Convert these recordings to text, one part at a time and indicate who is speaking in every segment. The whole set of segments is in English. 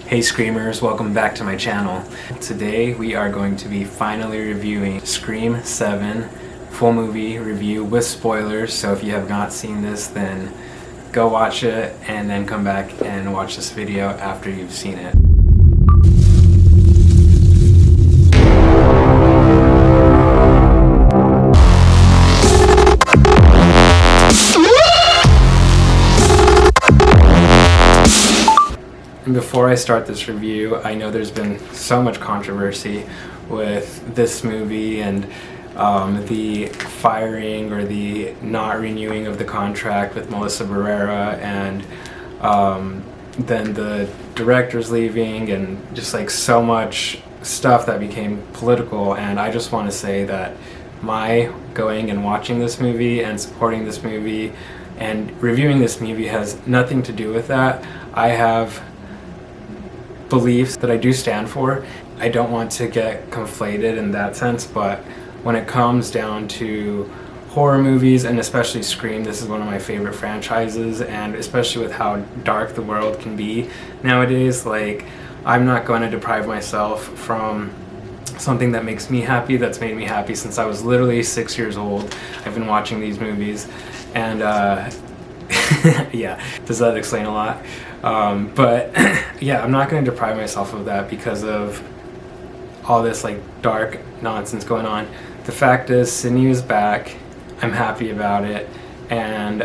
Speaker 1: Hey Screamers, welcome back to my channel. Today we are going to be finally reviewing Scream 7 full movie review with spoilers, so if you have not seen this then go watch it and then come back and watch this video after you've seen it. Before I start this review, I know there's been so much controversy with this movie and the firing or the not renewing of the contract with Melissa Barrera, and then the directors leaving, and just like so much stuff that became political. And I just want to say that my going and watching this movie and supporting this movie and reviewing this movie has nothing to do with that. I have beliefs that I do stand for. I don't want to get conflated in that sense, but when it comes down to horror movies, and especially Scream, this is one of my favorite franchises, and especially with how dark the world can be nowadays, like, I'm not going to deprive myself from something that makes me happy, that's made me happy since I was literally 6 years old. I've been watching these movies, and yeah, does that explain a lot? But yeah, I'm not going to deprive myself of that because of all this like dark nonsense going on. The fact is, Sidney is back. I'm happy about it. And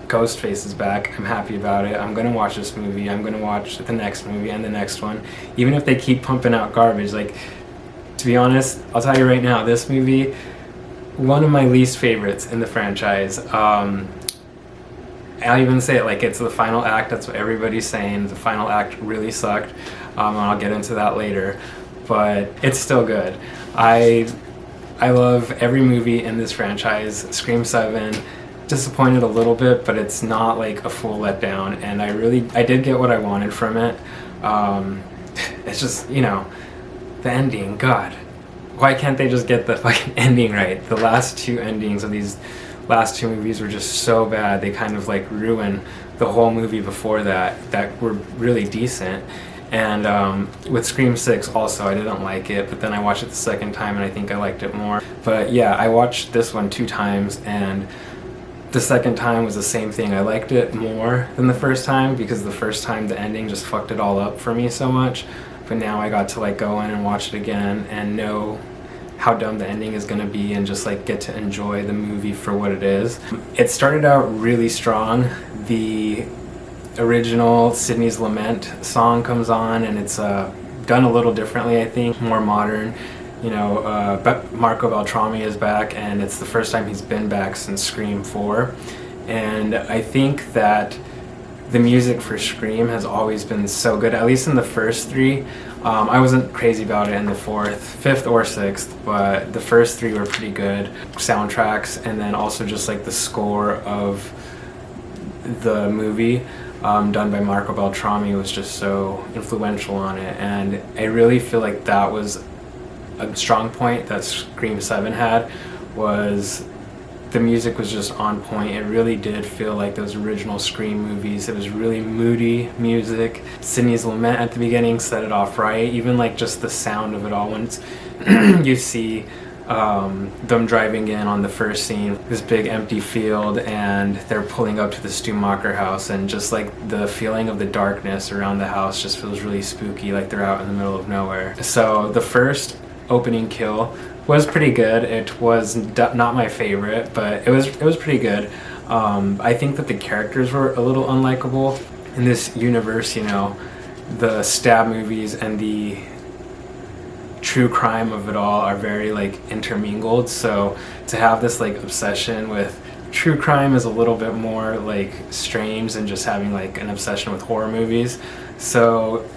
Speaker 1: Ghostface is back. I'm happy about it. I'm going to watch this movie. I'm going to watch the next movie and the next one. Even if they keep pumping out garbage. Like, to be honest, I'll tell you right now, this movie, one of my least favorites in the franchise. I'll even say it, like, it's the final act. That's what everybody's saying. The final act really sucked, and I'll get into that later, but it's still good. I love every movie in this franchise. Scream 7 disappointed a little bit, but it's not like a full letdown, and I did get what I wanted from it. It's just, you know, the ending, God, why can't they just get the fucking ending right? The last two endings of these last two movies were just so bad. They kind of like ruined the whole movie before that were really decent. And with Scream 6 also, I didn't like it, but then I watched it the second time and I think I liked it more. But yeah, I watched this one 2 times, and the second time was the same thing. I liked it more than the first time because the first time the ending just fucked it all up for me so much. But now I got to like go in and watch it again and know how dumb the ending is going to be and just like get to enjoy the movie for what it is. It started out really strong. The original Sidney's Lament song comes on, and it's done a little differently, I think, more modern. You know, Marco Beltrami is back, and it's the first time he's been back since Scream 4. And I think that the music for Scream has always been so good, at least in the first 3. I wasn't crazy about it in the 4th, 5th, or 6th, but the first 3 were pretty good soundtracks, and then also just like the score of the movie done by Marco Beltrami was just so influential on it, and I really feel like that was a strong point that Scream 7 had, was the music was just on point. It really did feel like those original Scream movies. It was really moody music. Sidney's Lament at the beginning set it off right. Even like just the sound of it all. Once you see them driving in on the first scene, this big empty field, and they're pulling up to the Stumacher house, and just like the feeling of the darkness around the house just feels really spooky, like they're out in the middle of nowhere. So the first opening kill was pretty good. It was not my favorite, but it was pretty good. I think that the characters were a little unlikable in this universe. You know, the stab movies and the true crime of it all are very like intermingled, so to have this like obsession with true crime is a little bit more like strange than just having like an obsession with horror movies. So,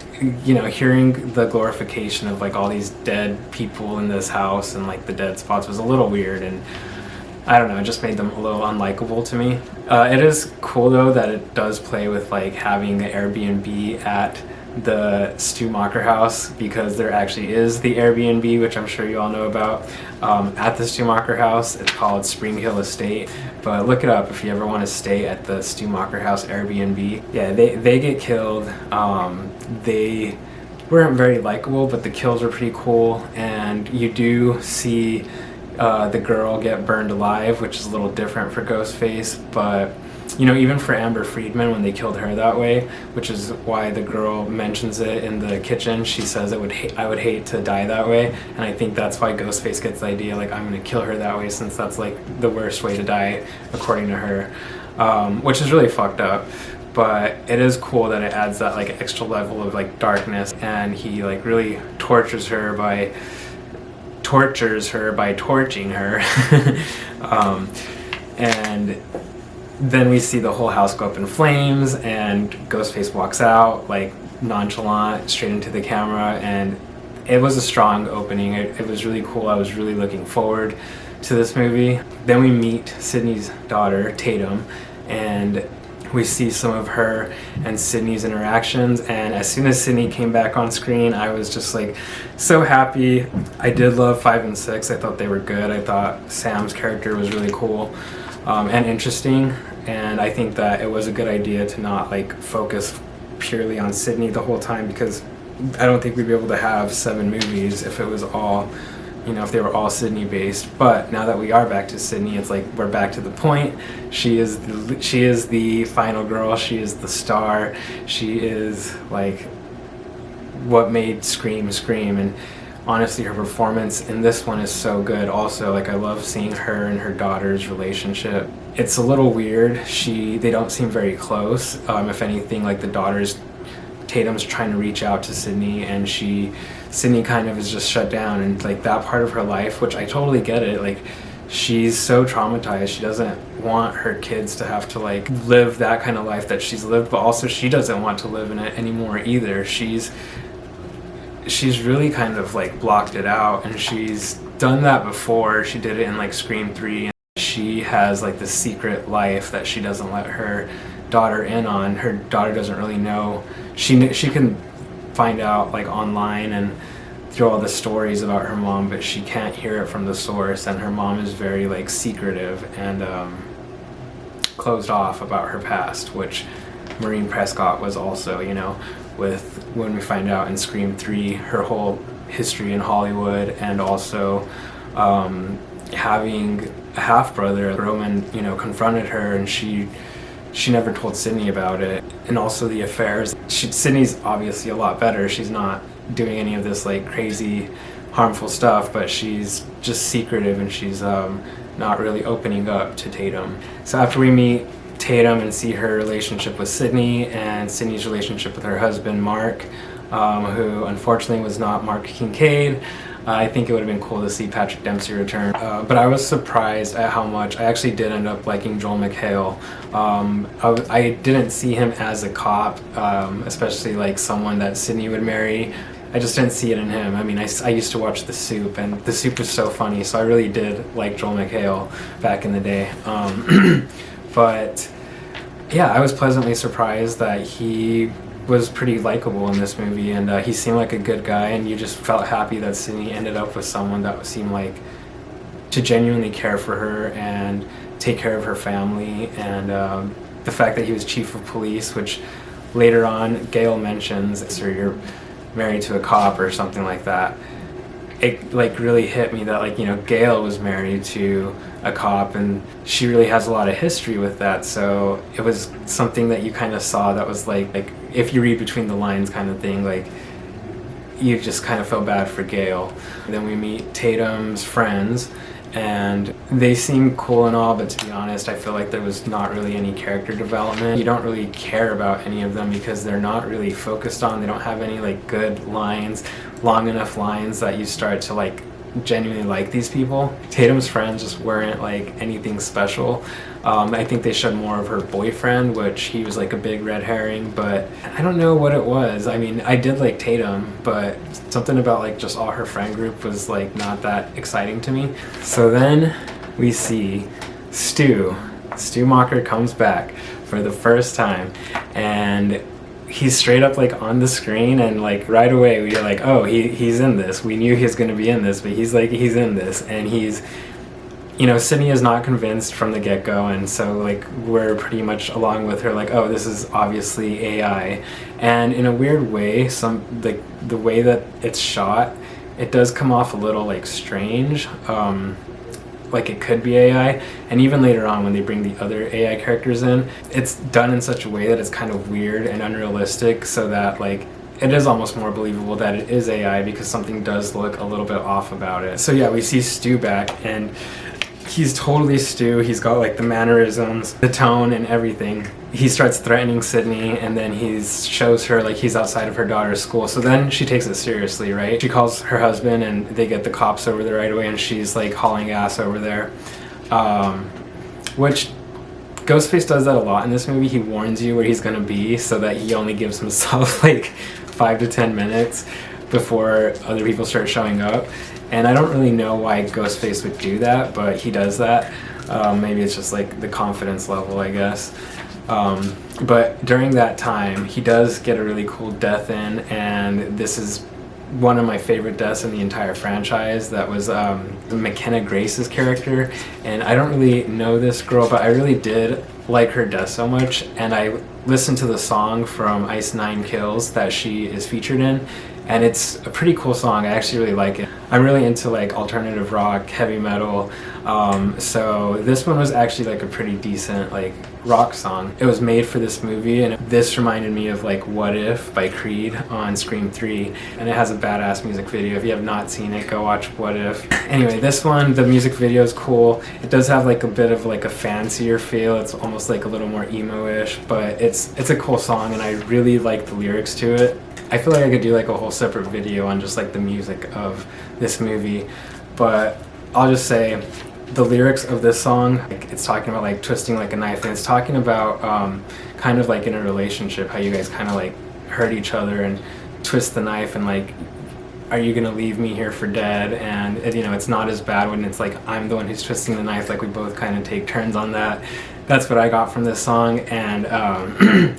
Speaker 1: you know, hearing the glorification of like all these dead people in this house and like the dead spots was a little weird, and I don't know, it just made them a little unlikable to me. It is cool though that it does play with like having the Airbnb at the Stu Macher house, because there actually is the Airbnb, which I'm sure you all know about, at the Stu Macher house. It's called Spring Hill Estate, but look it up if you ever want to stay at the Stu Macher house Airbnb. Yeah, they get killed. They weren't very likable, but the kills were pretty cool, and you do see the girl get burned alive, which is a little different for Ghostface, but you know, even for Amber Friedman, when they killed her that way, which is why the girl mentions it in the kitchen, she says I would hate to die that way, and I think that's why Ghostface gets the idea, like, I'm gonna kill her that way, since that's like the worst way to die according to her, which is really fucked up. But it is cool that it adds that like extra level of like darkness, and he like really tortures her by torching her. And then we see the whole house go up in flames, and Ghostface walks out like nonchalant straight into the camera, and it was a strong opening. It was really cool. I was really looking forward to this movie. Then we meet Sidney's daughter, Tatum, and we see some of her and Sidney's interactions, and as soon as Sidney came back on screen, I was just like so happy. I did love 5 and 6. I thought they were good. I thought Sam's character was really cool and interesting, and I think that it was a good idea to not like focus purely on Sidney the whole time, because I don't think we'd be able to have 7 movies if it was all, you know, if they were all Sidney based. But now that we are back to Sidney, it's like we're back to the point. She is the final girl. She is the star. She is like what made Scream scream. And honestly, her performance in this one is so good. Also, like, I love seeing her and her daughter's relationship. It's a little weird. They don't seem very close. If anything, like Tatum's trying to reach out to Sidney, and Sidney kind of is just shut down, and like that part of her life, which I totally get it, like she's so traumatized, she doesn't want her kids to have to like live that kind of life that she's lived, but also she doesn't want to live in it anymore either. She's really kind of like blocked it out, and she's done that before. She did it in like Scream 3, and she has like this secret life that she doesn't let her daughter in on. Her daughter doesn't really know. She can find out like online and through all the stories about her mom, but she can't hear it from the source, and her mom is very like secretive and closed off about her past, which Maureen Prescott was also, you know, with when we find out in Scream 3 her whole history in Hollywood, and also having a half-brother. Roman, you know, confronted her, and she never told Sidney about it, and also the affairs. Sidney's obviously a lot better. She's not doing any of this like crazy harmful stuff, but she's just secretive, and she's not really opening up to Tatum. So after we meet Tatum and see her relationship with Sidney, and Sidney's relationship with her husband Mark, who unfortunately was not Mark Kincaid, I think it would have been cool to see Patrick Dempsey return, but I was surprised at how much I actually did end up liking Joel McHale. I didn't see him as a cop, especially like someone that Sidney would marry. I just didn't see it in him. I mean, I used to watch The Soup, and The Soup was so funny, so I really did like Joel McHale back in the day. But yeah, I was pleasantly surprised that he was pretty likable in this movie, and he seemed like a good guy, and you just felt happy that Sidney ended up with someone that seemed like to genuinely care for her and take care of her family. And the fact that he was chief of police, which later on Gail mentions, so you're married to a cop or something like that, it like really hit me that, like, you know, Gail was married to a cop, and she really has a lot of history with that. So it was something that you kind of saw that was like if you read between the lines kind of thing, like you just kind of felt bad for Gail. And then we meet Tatum's friends, and they seem cool and all, but to be honest, I feel like there was not really any character development. You don't really care about any of them because they're not really focused on. They don't have any like good lines, long enough lines that you start to like genuinely like these people. Tatum's friends just weren't like anything special. I think they showed more of her boyfriend, which he was like a big red herring, but I don't know what it was. I mean, I did like Tatum, but something about like just all her friend group was like not that exciting to me. So then we see Stu Macher comes back for the first time, and he's straight up like on the screen, and like right away we're like, oh, he's in this. We knew he was going to be in this, but he's in this, and he's, you know, Sydney is not convinced from the get-go, and so like we're pretty much along with her, like, oh, this is obviously AI. And in a weird way, some like the way that it's shot, it does come off a little like strange, like it could be AI. And even later on when they bring the other AI characters in, it's done in such a way that it's kind of weird and unrealistic, so that like it is almost more believable that it is AI, because something does look a little bit off about it. So yeah, we see Stu back, and he's totally Stu. He's got like the mannerisms, the tone, and everything. He starts threatening Sydney, and then he shows her like he's outside of her daughter's school. So then she takes it seriously, right? She calls her husband, and they get the cops over there right away, and she's like hauling ass over there. Which Ghostface does that a lot in this movie. He warns you where he's gonna be, so that he only gives himself like 5 to 10 minutes before other people start showing up. And I don't really know why Ghostface would do that, but he does that. Maybe it's just like the confidence level, I guess. But during that time, he does get a really cool death in, and this is one of my favorite deaths in the entire franchise. That was McKenna Grace's character, and I don't really know this girl, but I really did like her death so much, and I listened to the song from Ice Nine Kills that she is featured in, and it's a pretty cool song. I actually really like it. I'm really into like alternative rock, heavy metal, so this one was actually like a pretty decent like rock song. It was made for this movie, and this reminded me of like What If by Creed on Scream 3, and it has a badass music video. If you have not seen it, go watch What If. Anyway, this one, the music video is cool. It does have like a bit of like a fancier feel. It's almost like a little more emo-ish, but it's a cool song, and I really like the lyrics to it. I feel like I could do like a whole separate video on just like the music of this movie, but I'll just say the lyrics of this song, like, it's talking about like twisting like a knife, and it's talking about kind of like in a relationship, how you guys kind of like hurt each other and twist the knife, and like, are you gonna leave me here for dead? And you know, it's not as bad when it's like I'm the one who's twisting the knife, like we both kind of take turns on that. That's what I got from this song. And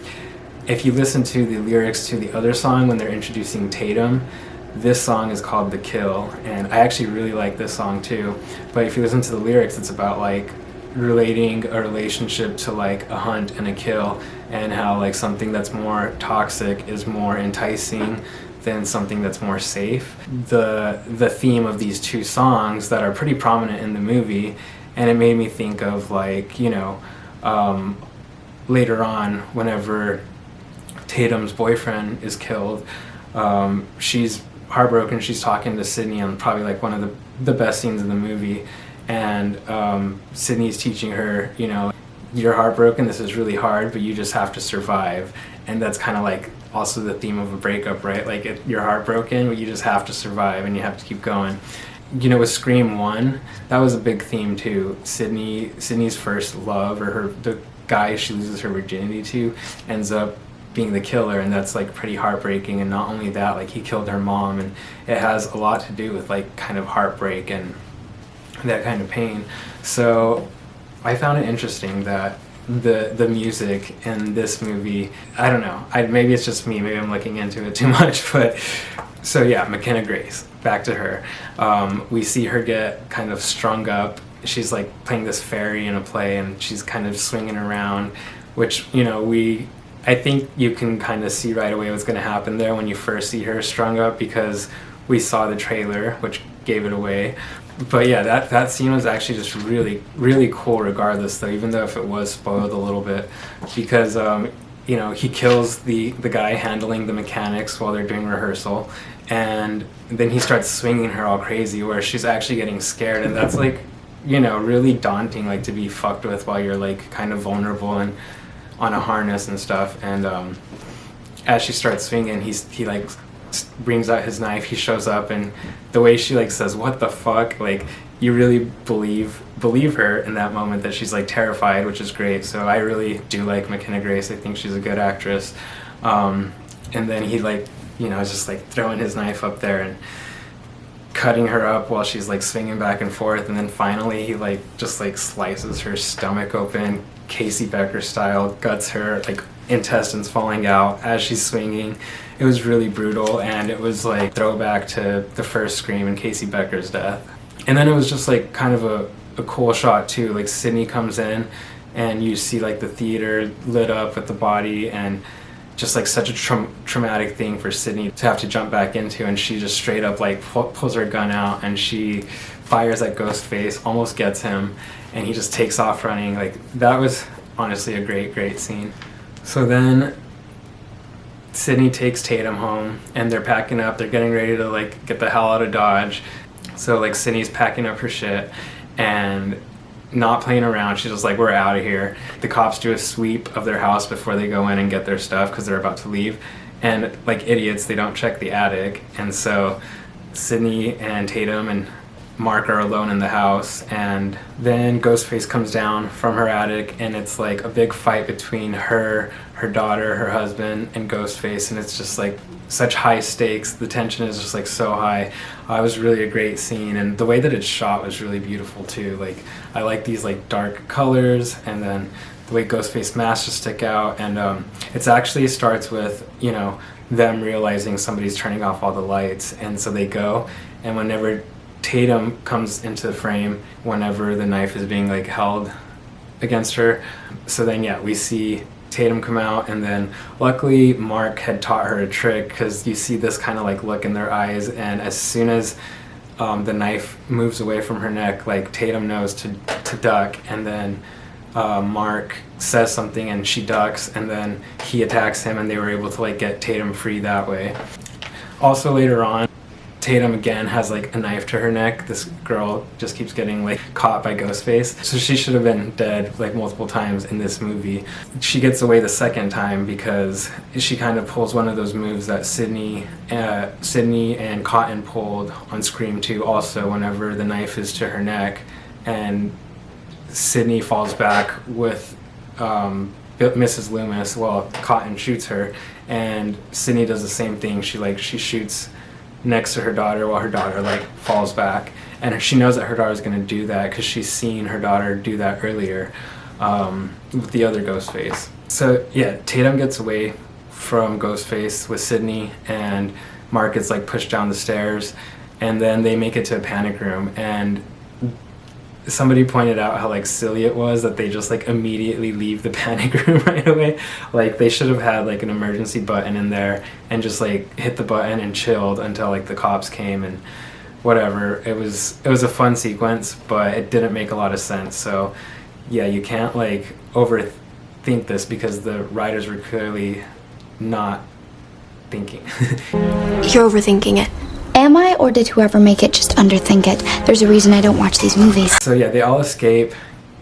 Speaker 1: if you listen to the lyrics to the other song when they're introducing Tatum, this song is called The Kill, and I actually really like this song too. But if you listen to the lyrics, it's about like relating a relationship to like a hunt and a kill, and how like something that's more toxic is more enticing than something that's more safe. The theme of these two songs that are pretty prominent in the movie, and it made me think of like, you know, later on whenever Tatum's boyfriend is killed, she's heartbroken. She's talking to Sydney on probably like one of the best scenes in the movie, and Sydney's teaching her, you know, you're heartbroken, this is really hard, but you just have to survive. And that's kind of like also the theme of a breakup, right? Like you're heartbroken, but you just have to survive, and you have to keep going. You know, with Scream 1, that was a big theme too. Sydney's first love, or the guy she loses her virginity to, ends up being the killer, and that's like pretty heartbreaking. And not only that, like he killed her mom, and it has a lot to do with like kind of heartbreak and that kind of pain. So I found it interesting that the music in this movie, I don't know, maybe it's just me, maybe I'm looking into it too much, but so yeah, McKenna Grace, back to her. We see her get kind of strung up. She's like playing this fairy in a play, and she's kind of swinging around, which, you know, I think you can kind of see right away what's going to happen there when you first see her strung up, because we saw the trailer, which gave it away. But yeah, that scene was actually just really, really cool regardless, though, even though if it was spoiled a little bit, because you know, he kills the guy handling the mechanics while they're doing rehearsal, and then he starts swinging her all crazy where she's actually getting scared, and that's like, you know, really daunting, like to be fucked with while you're like kind of vulnerable and on a harness and stuff. And as she starts swinging, he like brings out his knife, he shows up, and the way she like says what the fuck, like you really believe her in that moment, that she's like terrified, which is great. So I really do like McKenna Grace. I think she's a good actress. And then he like, you know, is just like throwing his knife up there and cutting her up while she's like swinging back and forth, and then finally he like just like slices her stomach open, Casey Becker style, guts her like intestines falling out as she's swinging. It was really brutal, and it was like throwback to the first Scream and Casey Becker's death. And then it was just like kind of a cool shot too. Like Sydney comes in and you see like the theater lit up with the body, and just like such a traumatic thing for Sydney to have to jump back into, and she just straight up like pulls her gun out and she fires at Ghostface, almost gets him, and he just takes off running. Like that was honestly a great scene. So then Sydney takes Tatum home and they're packing up, they're getting ready to like get the hell out of Dodge. So like Sydney's packing up her shit and not playing around. She's just like, we're out of here. The cops do a sweep of their house before they go in and get their stuff because they're about to leave. And like idiots, they don't check the attic. And so Sydney and Tatum and Mark are alone in the house, and then Ghostface comes down from her attic, and it's like a big fight between her daughter, her husband, and Ghostface, and it's just like such high stakes. The tension is just like so high. It was really a great scene, and the way that it's shot was really beautiful too. Like I like these like dark colors, and then the way Ghostface masks just stick out, and it's actually starts with, you know, them realizing somebody's turning off all the lights, and so they go, and whenever Tatum comes into the frame, whenever the knife is being like held against her, so then yeah, we see Tatum come out, and then luckily Mark had taught her a trick, because you see this kind of like look in their eyes, and as soon as the knife moves away from her neck, like Tatum knows to duck, and then Mark says something and she ducks, and then he attacks him, and they were able to like get Tatum free that way. Also later on, Tatum again has like a knife to her neck. This girl just keeps getting like caught by Ghostface, so she should have been dead like multiple times in this movie. She gets away the second time because she kind of pulls one of those moves that Sydney and Cotton pulled on Scream 2 also, whenever the knife is to her neck and Sydney falls back with Mrs. Loomis while Cotton shoots her, and Sydney does the same thing. She shoots next to her daughter while her daughter like falls back, and she knows that her daughter's going to do that because she's seen her daughter do that earlier with the other Ghostface. So yeah, Tatum gets away from Ghostface with Sydney, and Mark gets like pushed down the stairs, and then they make it to a panic room, and somebody pointed out how like silly it was that they just like immediately leave the panic room right away. Like they should have had like an emergency button in there and just like hit the button and chilled until like the cops came and whatever. It was a fun sequence, but it didn't make a lot of sense. So yeah, you can't like overthink this because the writers were clearly not thinking.
Speaker 2: You're overthinking it.
Speaker 3: Am I, or did whoever make it just underthink it? There's a reason I don't watch these movies.
Speaker 1: So yeah, they all escape.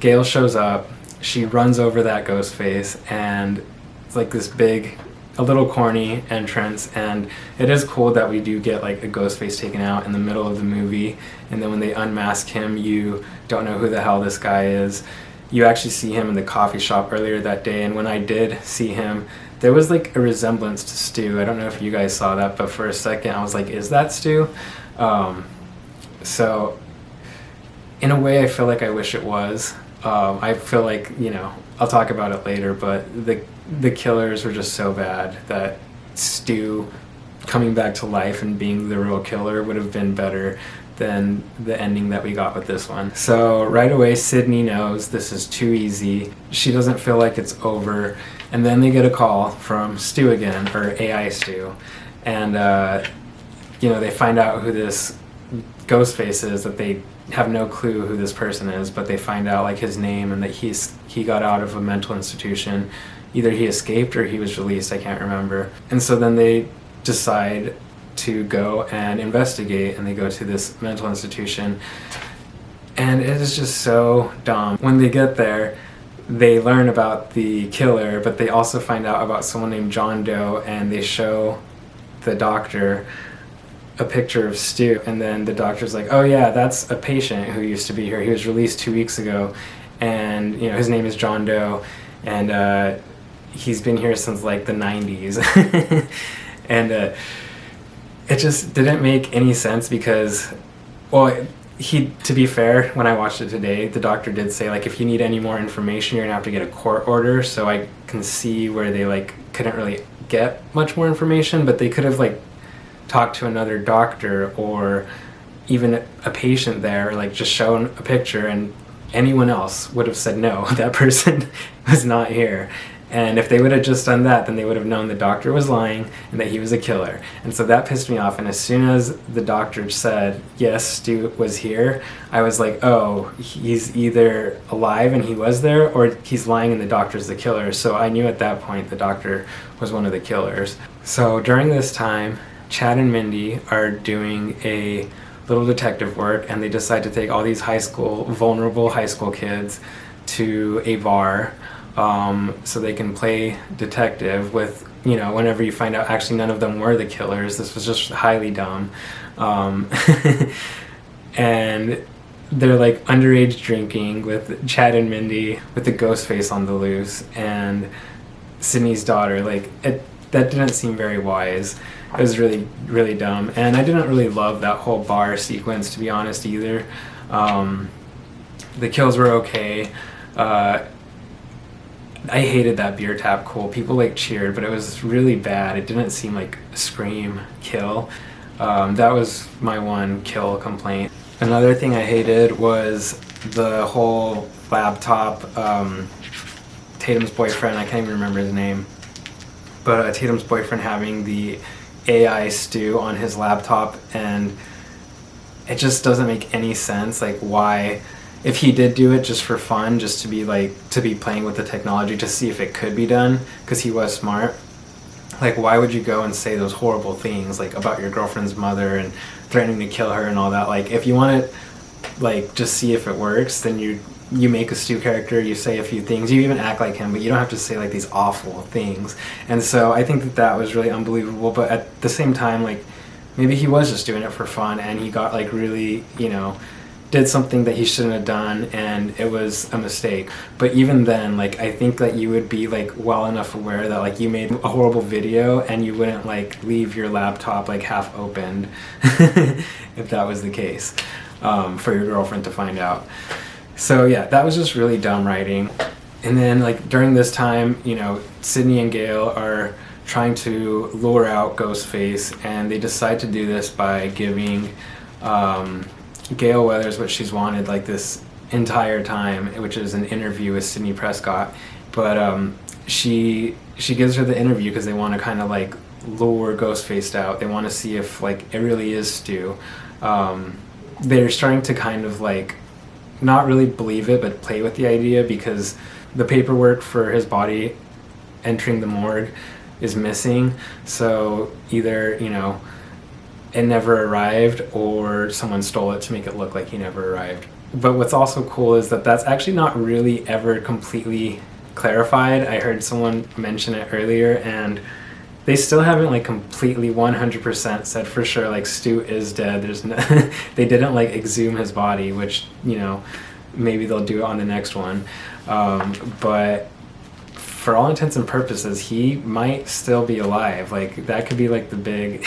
Speaker 1: Gail shows up. She runs over that Ghostface, and it's like this big, a little corny entrance, and it is cool that we do get like a Ghostface taken out in the middle of the movie, and then when they unmask him, you don't know who the hell this guy is. You actually see him in the coffee shop earlier that day, and when I did see him, there was like a resemblance to Stu. I don't know if you guys saw that, but for a second I was like, is that Stu? So in a way I feel like I wish it was. I feel like, you know, I'll talk about it later, but the killers were just so bad that Stu coming back to life and being the real killer would have been better than the ending that we got with this one. So right away Sydney knows this is too easy. She doesn't feel like it's over. And then they get a call from Stu again, or AI Stu, and you know, they find out who this Ghostface is, that they have no clue who this person is, but they find out like his name and that he got out of a mental institution. Either he escaped or he was released, I can't remember. And so then they decide to go and investigate, and they go to this mental institution, and it is just so dumb. When they get there, they learn about the killer, but they also find out about someone named John Doe, and they show the doctor a picture of Stu, and then the doctor's like, oh yeah, that's a patient who used to be here. He was released 2 weeks ago, and you know, his name is John Doe, and he's been here since like the 90s. And it just didn't make any sense because, well, to be fair, when I watched it today, the doctor did say, like, if you need any more information, you're gonna have to get a court order. So I can see where they, like, couldn't really get much more information, but they could have, like, talked to another doctor or even a patient there, like, just shown a picture, and anyone else would have said, no, that person was not here. And if they would have just done that, then they would have known the doctor was lying and that he was a killer. And so that pissed me off. And as soon as the doctor said, yes, Stu was here, I was like, oh, he's either alive and he was there, or he's lying and the doctor's the killer. So I knew at that point the doctor was one of the killers. So during this time, Chad and Mindy are doing a little detective work, and they decide to take all these vulnerable high school kids to a bar, so they can play detective with, you know, whenever you find out actually none of them were the killers. This was just highly dumb. And they're like underage drinking with Chad and Mindy with the ghost face on the loose, and Sydney's daughter. Like, that didn't seem very wise. It was really, really dumb. And I didn't really love that whole bar sequence, to be honest, either. The kills were okay. I hated that beer tap cool. People like cheered, but it was really bad. It didn't seem like a Scream kill. That was my one kill complaint. Another thing I hated was the whole laptop. Tatum's boyfriend, I can't even remember his name, but Tatum's boyfriend having the AI Stu on his laptop, and it just doesn't make any sense. Like, why, if he did do it just for fun, just to be playing with the technology to see if it could be done, because he was smart, like, why would you go and say those horrible things, like, about your girlfriend's mother and threatening to kill her and all that? Like, if you want to, like, just see if it works, then you make a Stu character, you say a few things, you even act like him, but you don't have to say, like, these awful things. And so I think that was really unbelievable, but at the same time, like, maybe he was just doing it for fun, and he got, like, really, you know, did something that he shouldn't have done, and it was a mistake. But even then, like, I think that you would be, like, well enough aware that, like, you made a horrible video and you wouldn't, like, leave your laptop, like, half opened if that was the case, for your girlfriend to find out. So yeah, that was just really dumb writing. And then, like, during this time, you know, Sydney and Gale are trying to lure out Ghostface, and they decide to do this by giving Gale Weathers what she's wanted, like, this entire time, which is an interview with Sidney Prescott. But she gives her the interview because they want to kind of, like, lure Ghostface out. They want to see if, like, it really is Stu. They're starting to kind of, like, not really believe it, but play with the idea, because the paperwork for his body entering the morgue is missing. So either, you know, it never arrived, or someone stole it to make it look like he never arrived. But what's also cool is that that's actually not really ever completely clarified. I heard someone mention it earlier, and they still haven't, like, completely 100% said for sure, like, Stu is dead. There's no they didn't, like, exhume his body, which, you know, maybe they'll do it on the next one. But for all intents and purposes, he might still be alive. Like, that could be, like, the big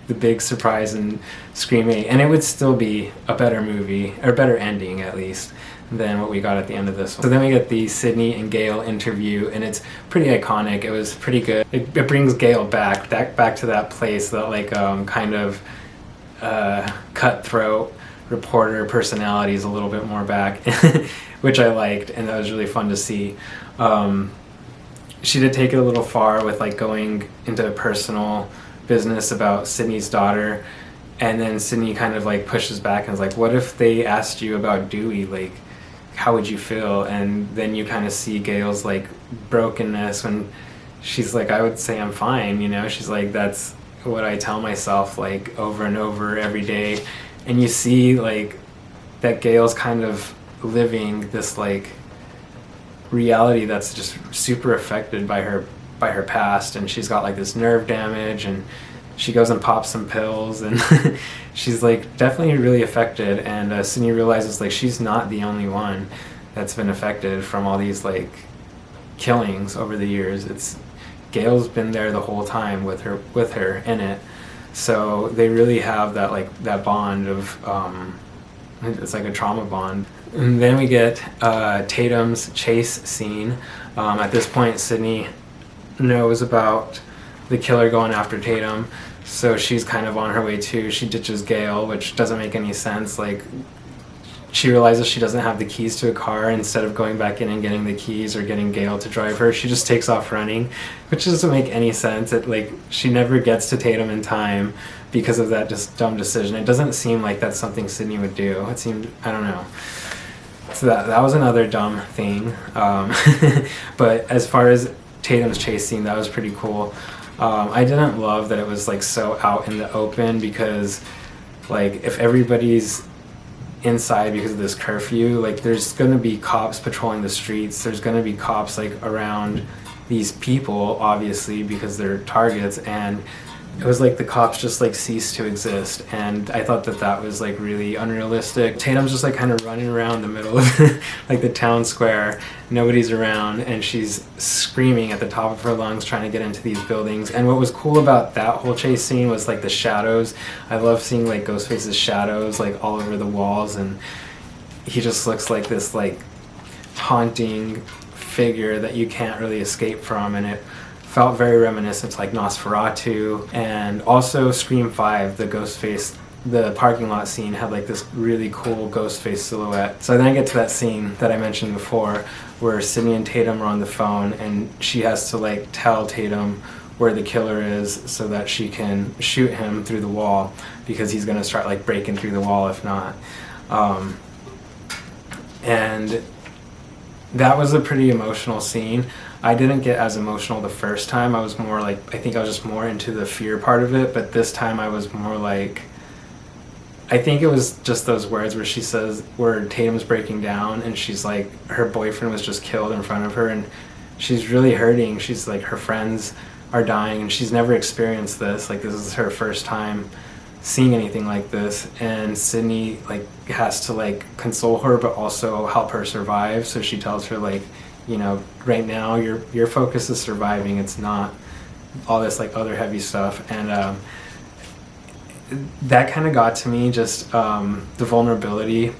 Speaker 1: the big surprise in Scream 8, and it would still be a better movie, or better ending at least, than what we got at the end of this one. So then we get the Sydney and Gale interview, and it's pretty iconic. It was pretty good. It brings Gale back to that place, that, like, kind of cutthroat reporter personality is a little bit more back, which I liked, and that was really fun to see. She did take it a little far with, like, going into personal business about Sydney's daughter, and then Sydney kind of, like, pushes back and is like, what if they asked you about Dewey? Like, how would you feel? And then you kind of see Gale's, like, brokenness when she's like, I would say I'm fine, you know? She's like, that's what I tell myself, like, over and over every day. And you see, like, that Gale's kind of living this, like, reality that's just super affected by her past, and she's got, like, this nerve damage, and she goes and pops some pills, and she's, like, definitely really affected. And Sydney realizes, like, she's not the only one that's been affected from all these, like, killings over the years. It's Gale's been there the whole time with her in it. So they really have that, like, that bond of It's like a trauma bond. And then we get Tatum's chase scene. At this point, Sydney knows about the killer going after Tatum, so she's kind of on her way too. She ditches Gale, which doesn't make any sense. Like, she realizes she doesn't have the keys to a car. Instead of going back in and getting the keys or getting Gale to drive her, she just takes off running, which doesn't make any sense. She never gets to Tatum in time because of that just dumb decision. It doesn't seem like that's something Sydney would do. It seemed, I don't know. So that was another dumb thing. But as far as Tatum's chase scene, that was pretty cool. I didn't love that it was like so out in the open, because like if everybody's inside because of this curfew, like there's gonna be cops patrolling the streets, there's gonna be cops like around these people, obviously, because they're targets, and it was like the cops just like ceased to exist, and I thought that was like really unrealistic. Tatum's just like kind of running around the middle of like the town square, nobody's around, and she's screaming at the top of her lungs trying to get into these buildings. And what was cool about that whole chase scene was like the shadows. I love seeing like Ghostface's shadows like all over the walls, and he just looks like this like haunting figure that you can't really escape from, and it felt very reminiscent to like Nosferatu. And also Scream 5, the Ghostface, the parking lot scene had like this really cool Ghostface silhouette. So then I get to that scene that I mentioned before where Sydney and Tatum are on the phone, and she has to like tell Tatum where the killer is so that she can shoot him through the wall, because he's gonna start like breaking through the wall if not. And that was a pretty emotional scene. I didn't get as emotional the first time. I was more like, I think I was just more into the fear part of it, but this time I was more like, I think it was just those words where she says, where Tatum's breaking down and she's like, her boyfriend was just killed in front of her and she's really hurting. She's like, her friends are dying and she's never experienced this. Like, this is her first time seeing anything like this, and Sydney like has to like console her but also help her survive. So she tells her like, you know, right now your focus is surviving, it's not all this like other heavy stuff. And that kind of got to me, just the vulnerability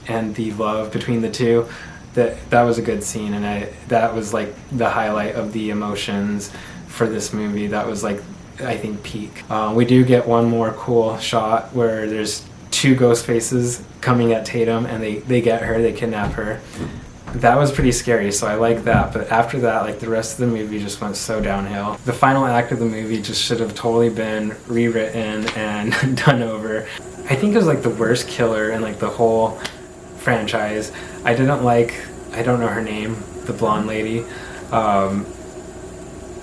Speaker 1: and the love between the two. That was a good scene, and that was like the highlight of the emotions for this movie. That was like, I think, peak. We do get one more cool shot where there's two ghost faces coming at Tatum, and they get her, they kidnap her. That was pretty scary, so I like that. But after that, like, the rest of the movie just went so downhill. The final act of the movie just should have totally been rewritten and done over. I think it was like the worst killer in like the whole franchise. I didn't like, I don't know her name, the blonde lady.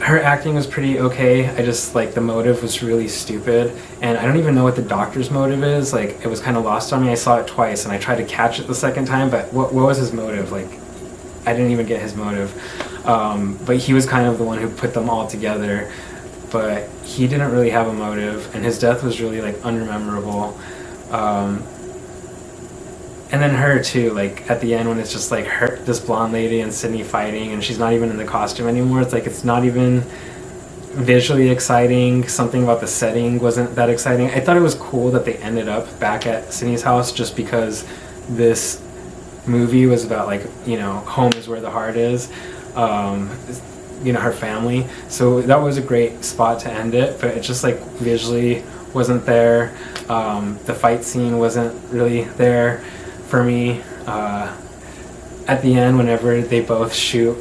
Speaker 1: Her acting was pretty okay. I just, like, the motive was really stupid, and I don't even know what the doctor's motive is. Like, it was kind of lost on me. I saw it twice, and I tried to catch it the second time, but what was his motive? Like, I didn't even get his motive. But he was kind of the one who put them all together, but he didn't really have a motive, and his death was really, like, unmemorable. And then her too, like at the end when it's just like her, this blonde lady and Sydney fighting, and she's not even in the costume anymore. It's like, it's not even visually exciting. Something about the setting wasn't that exciting. I thought it was cool that they ended up back at Sydney's house, just because this movie was about, like, you know, home is where the heart is. You know, her family. So that was a great spot to end it, but it just like visually wasn't there. The fight scene wasn't really there for me. At the end, whenever they both shoot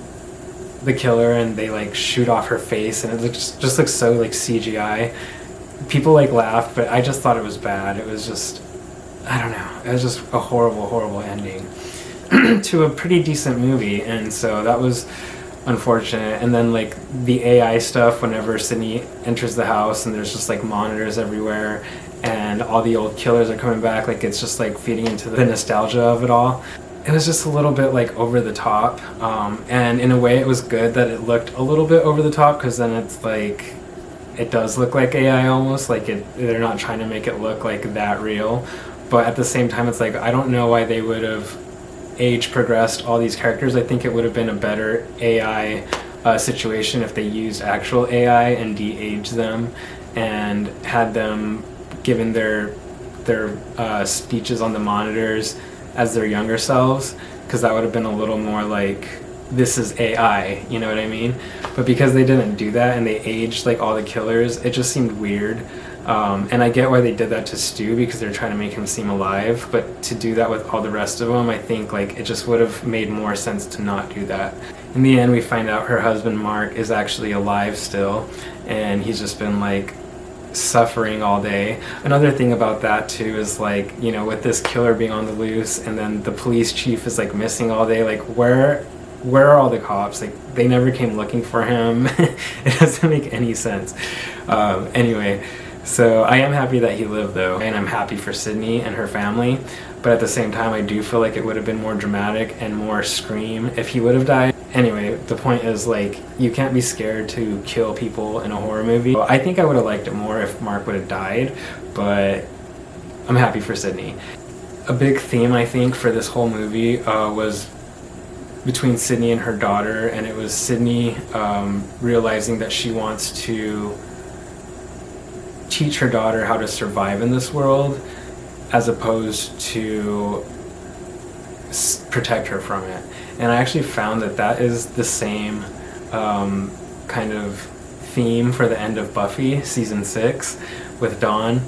Speaker 1: the killer and they like shoot off her face, and it just looks so like CGI. People like laughed, but I just thought it was bad. It was just, I don't know. It was just a horrible, horrible ending to a pretty decent movie, and so that was unfortunate. And then like the AI stuff, whenever Sydney enters the house and there's just like monitors everywhere and all the old killers are coming back, like it's just like feeding into the nostalgia of it all. It was just a little bit like over the top, and in a way it was good that it looked a little bit over the top, because then it's like, it does look like AI almost, like they're not trying to make it look like that real. But at the same time, it's like, I don't know why they would have age progressed all these characters. I think it would have been a better AI situation if they used actual AI and de-aged them and had them given their their speeches on the monitors as their younger selves, because that would have been a little more like, this is AI, you know what I mean? But because they didn't do that and they aged like all the killers, it just seemed weird. And I get why they did that to Stu, because they're trying to make him seem alive, but to do that with all the rest of them, I think like it just would have made more sense to not do that. In the end, we find out her husband Mark is actually alive still, and he's just been like suffering all day. Another thing about that too is like, you know, with this killer being on the loose and then the police chief is like missing all day, like where are all the cops? Like they never came looking for him. It doesn't make any sense. Anyway, so I am happy that he lived though, and I'm happy for Sydney and her family, but at the same time I do feel like it would have been more dramatic and more Scream if he would have died. Anyway, the point is like, you can't be scared to kill people in a horror movie. I think I would have liked it more if Mark would have died, but I'm happy for Sydney. A big theme I think for this whole movie was between Sydney and her daughter, and it was Sydney realizing that she wants to teach her daughter how to survive in this world as opposed to protect her from it. And I actually found that that is the same kind of theme for the end of Buffy season 6 with Dawn.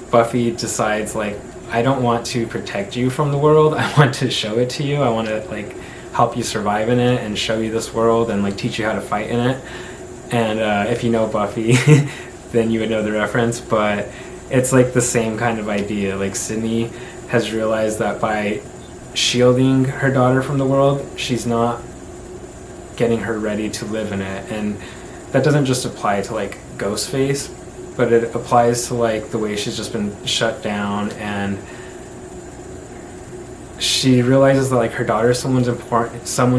Speaker 1: Buffy decides like, I don't want to protect you from the world, I want to show it to you, I want to like help you survive in it and show you this world and like teach you how to fight in it. And if you know Buffy then you would know the reference, but it's like the same kind of idea. Like Sydney has realized that by shielding her daughter from the world, she's not getting her ready to live in it. And that doesn't just apply to like Ghostface, but it applies to like the way she's just been shut down, and she realizes that like her daughter is someone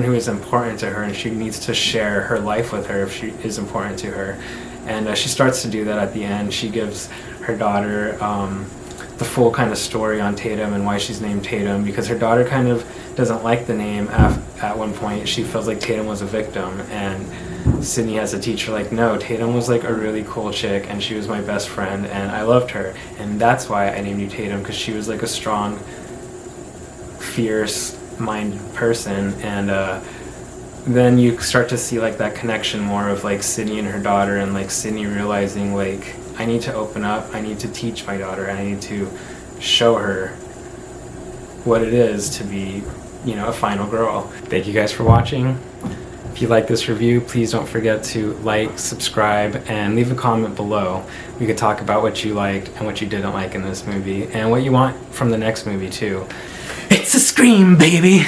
Speaker 1: who is important to her, and she needs to share her life with her if she is important to her. And she starts to do that at the end. She gives her daughter the full kind of story on Tatum and why she's named Tatum, because her daughter kind of doesn't like the name at one point. She feels like Tatum was a victim, and Sydney has to teach her like, no, Tatum was like a really cool chick and she was my best friend and I loved her, and that's why I named you Tatum, because she was like a strong, fierce minded person. And then you start to see like that connection more of like Sydney and her daughter, and like Sydney realizing like, I need to open up, I need to teach my daughter, I need to show her what it is to be, you know, a final girl. Thank you guys for watching. If you like this review, please don't forget to like, subscribe, and leave a comment below. We could talk about what you liked and what you didn't like in this movie, and what you want from the next movie too. It's a Scream, baby!